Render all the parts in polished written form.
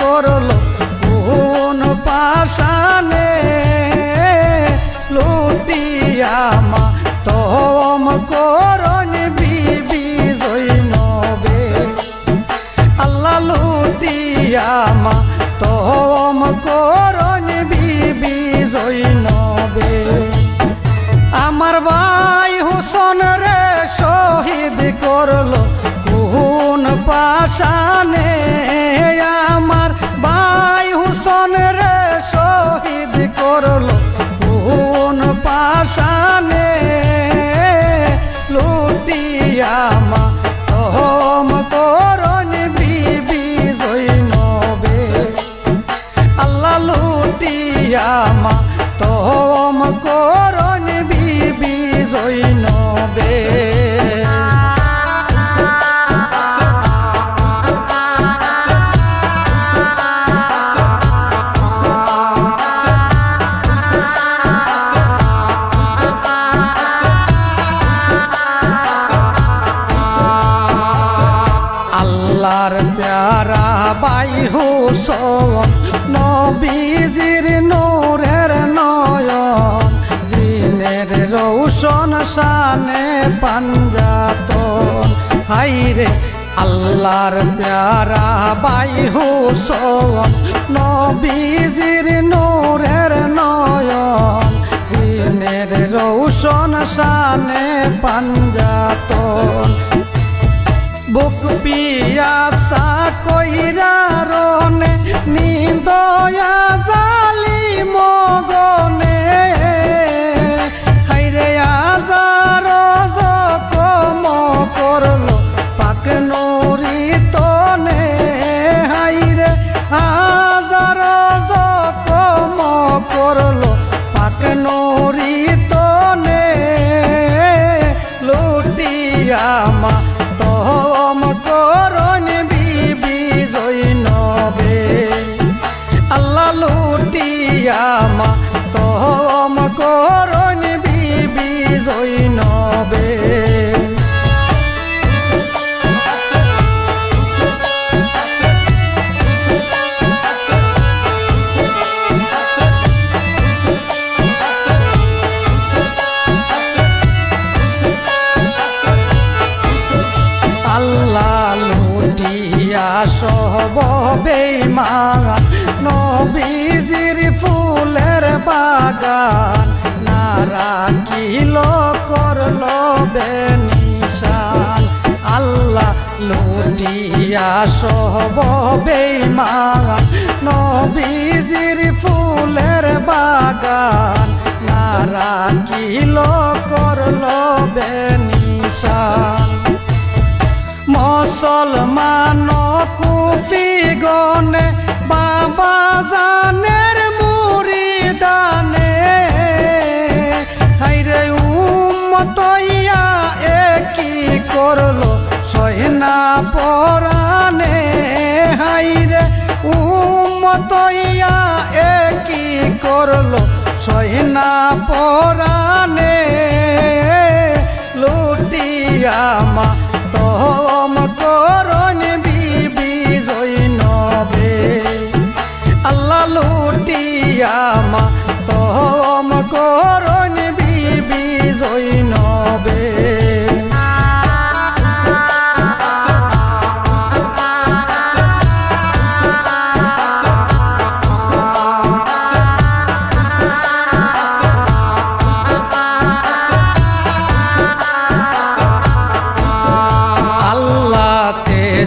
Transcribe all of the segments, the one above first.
করলো কোন পাশানে লুটিয়া মাতম করণ বিবি জৈনবে আল্লাহ লুটিয়া মাতম করণ বিবি জৈনবে আমার ভাই হুসন রে শহীদ করলো কোন পাশানে আমার ভাই হুসন রে শহীদ করলো কোন পাশানে লুটিয়া মাতম করণ বিবি জৈনবে আল্লাহ লুটিয়া মাতম করণ বিবি জৈনবে আল্লাহর প্যারা ভাই হুসন নবীজির নূরের নয়ন দিনের রৌশন শানে পাঞ্জাতন হাইরে আল্লাহর প্যারা ভাই হুসন নবীজির নূরের নয়ন দিনের রৌশন শানে পাঞ্জাতন বুক পিয়াসা কইরা রনে নিদয়া জালি মগনে হাইরে আজার জকম করলো পাক নুরি তনে হাইরে আজার জকম করলো পাক নুরি তনে লুটিয়া মাতম করণ বিবি জৈনবে আল্লাহ লুটিয়া মাতম করণ বিবি জৈনবে আল্লাহ লুটিয়া সব বেঈমান নবীজির ফুলের বাগান না রাখিল করলো বেনিশান আল্লাহ লুটিয়া সব বেঈমান নবীজির ফুলের বাগান না রাখিল করলো বেনিশান মুসলমান কুফি গনে বাবা জানের মুরিদানে হাইরে উম্মতইয়া একই করলো সহিনা পরানে হাইরে উম্মতইয়া একই করলো সহিনা পরানে লুটিয়া মাতম করণ বিবি জৈনবে আল্লাহ লুটিয়া মাতম করণ বিবি জৈনবে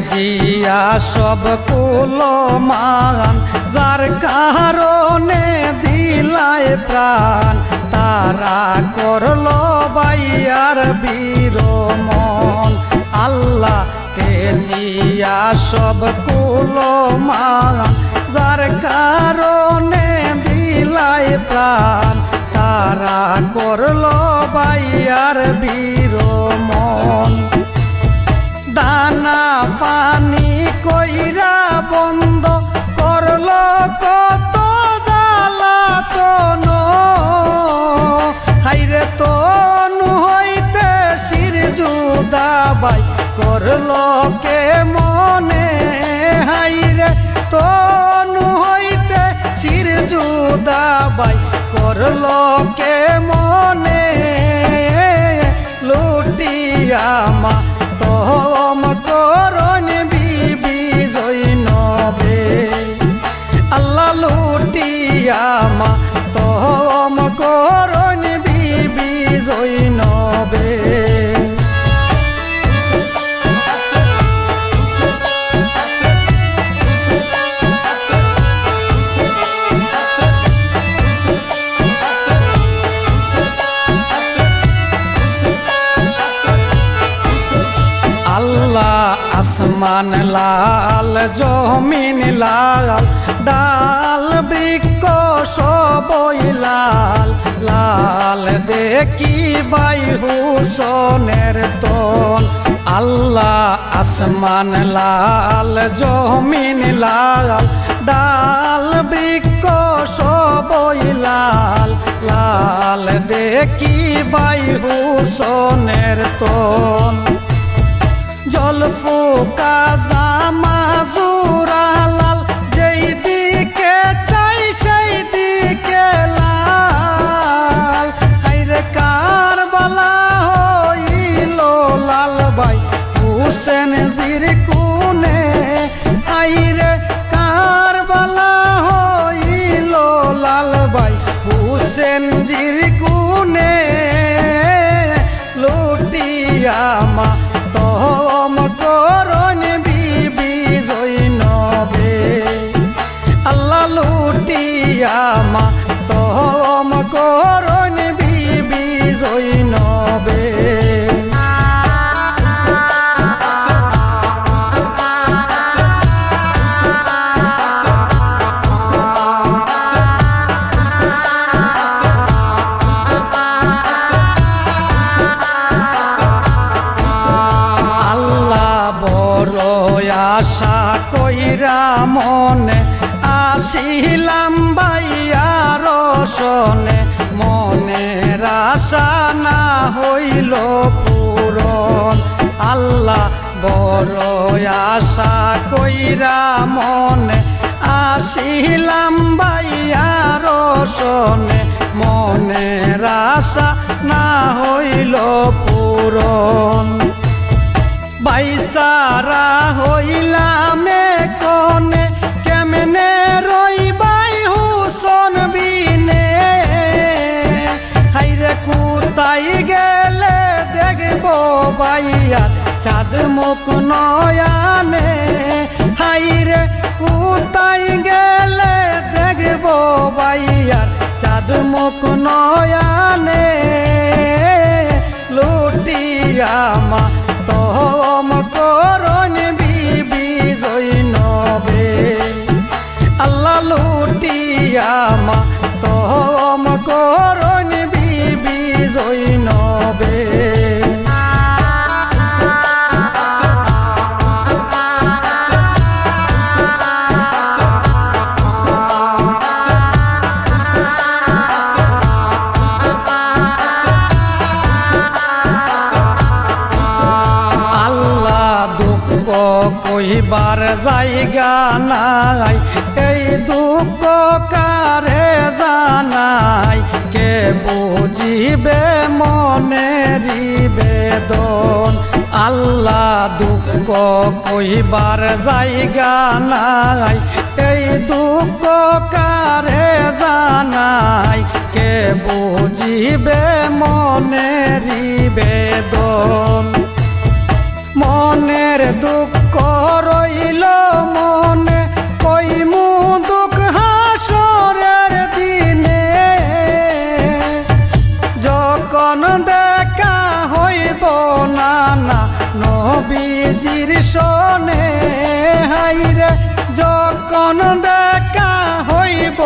জিয়া সব কুলমান যার কারণে দিলায় প্রাণ তারা করলো বাইয়ার বীরমন আল্লাহ তেজিয়া সব কুলমান যার কারণে দিলায় প্রাণ তারা করলো বাইয়ার বীরমন দানা পানি কইরা বন্ধ করলো কত জ্বালাতন হাইরে তনু হইতে শির জুদাবাই করলো কে মনে হাইরে তো করলো কে মনে লুটিয়া মা তোম করণ বিবি জৈনবে আল্লাহ লুটিয়া মা তোম করণ বিবি জৈনবে আসমান লাল জমিন লাল ডাল বৃক্ষ সবই লাল লাল দেখি বায়ু সোনের তন আল্লাহ আসমান লাল জমিন লাল ডাল বৃক্ষ সবই লাল লাল দেখি বায়ু সোনের তন জলফুকা জামা জোড়া লাল যেই দিকে চাই সেই দিকে লাল হাইরে কারবালা হইল লাল ভাই হুসেন জির কুনে হাইরে কারবালা হইল লাল ভাই হুসেন জির কুনে লুটিয়া মা তোম করণ বিবি জৈনবে আল্লাহ লুটিয়া মা তোম করণ বিবি জৈনবে আশা কইরা মনে আসিলাম বাইয়ার সনে মনের আশা না হইল পূরণ আল্লাহ বড় আশা কইরা মনে আসিলাম বাইয়ার সনে মনের আশা না হইল পূরণ বাইসারা হইলামে কনে কেমনে রইবাই হুসন বিনে হাইরে কুতাই গেলে দেখব বাইয়ার চাঁদ মুখ নয়ানে হাইরে কুতাই গেলে দেখব বাইয়ার চাঁদ মুখ নয়ানে লুটিয়া মা তোম করণ বিবি জৈনবে আল্লাহ লুটিয়া মা তোম করণ বিবি জৈনবে কইবার জায়গা নাই এই দুঃখ কারে জানাই কে বুঝিবে মনেরি বেদন আল্লাহ দুঃখ কইবার জায়গা নাই এই দুঃখ কারে জানাই কে বুঝিবে মনেরি বেদন মনের দুঃখ রইল মনে কইমু দুঃখ হাসরের দিনে যখন দেখা হইব না না নবীজির সনে হাইরে যখন দেখা হইব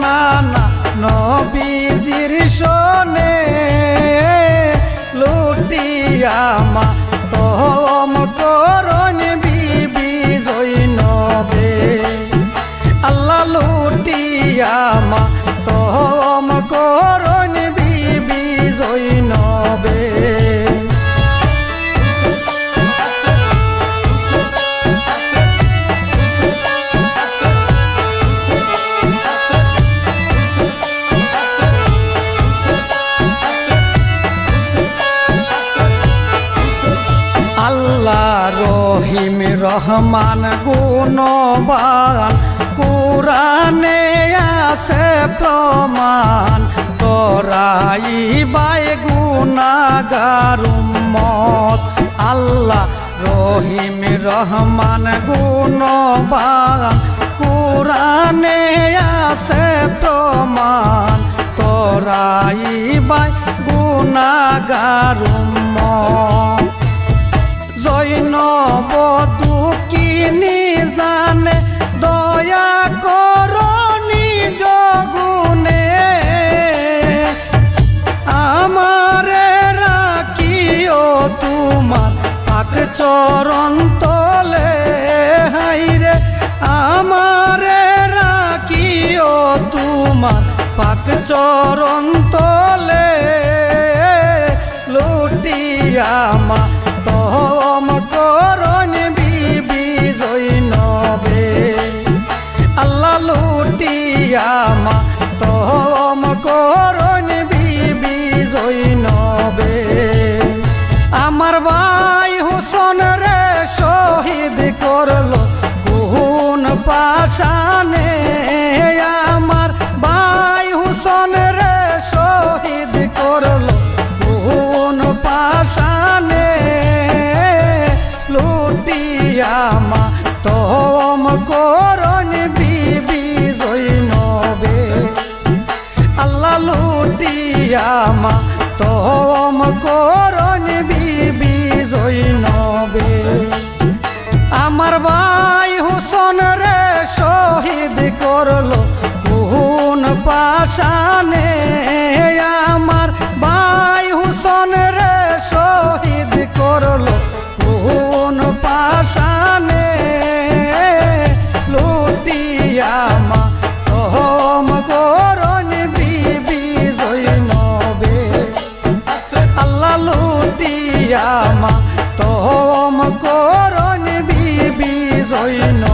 না না নবীজির সনে লুটিয়া মা তোম করণ বিবি জৈনবে আল্লাহ লুটিয়া মা তোম করণ বিবি জৈনবে রহমান গুণবান কুরানে আছে প্রমাণ তোরাই বাই গুনাগার উম্মত আল্লাহ রহিম রহমান গুণবান কুরানে আছে প্রমাণ তোরাই বাই গুনাগার উম্মত জৈনব দুঃখিনী জানে দয়া করনি জগুনে আমারে রাখিও তোমার পাক চরণ তলে হাইরে আমারে রাখিও তোমার পাক চরণ তলে লুটিয়া মা তহম করন বিবি জৈনবে আল্লাহ লুটিয়া মা তহম করন বিবি জৈনবে আমার ভাই হুসন রে শহীদ করলো কোন পাশানে আমার ভাই হুসন রে শহীদ করলো কোন পাশানে লুটিয়া মা তহম করন বিবি জৈনবে আল্লাহ লুটিয়া মা তহম করন বিবি জৈনবে আমার ভাই হুসন রে শহীদ করলো কোন পাশানে আমার ভাই হুসন রে শহীদ করলো কোন পাশানে লুটিয়া মা তহম করন বিবি জৈনবে আল্লাহ লুটিয়া মা তহম করন বিবি জৈনবে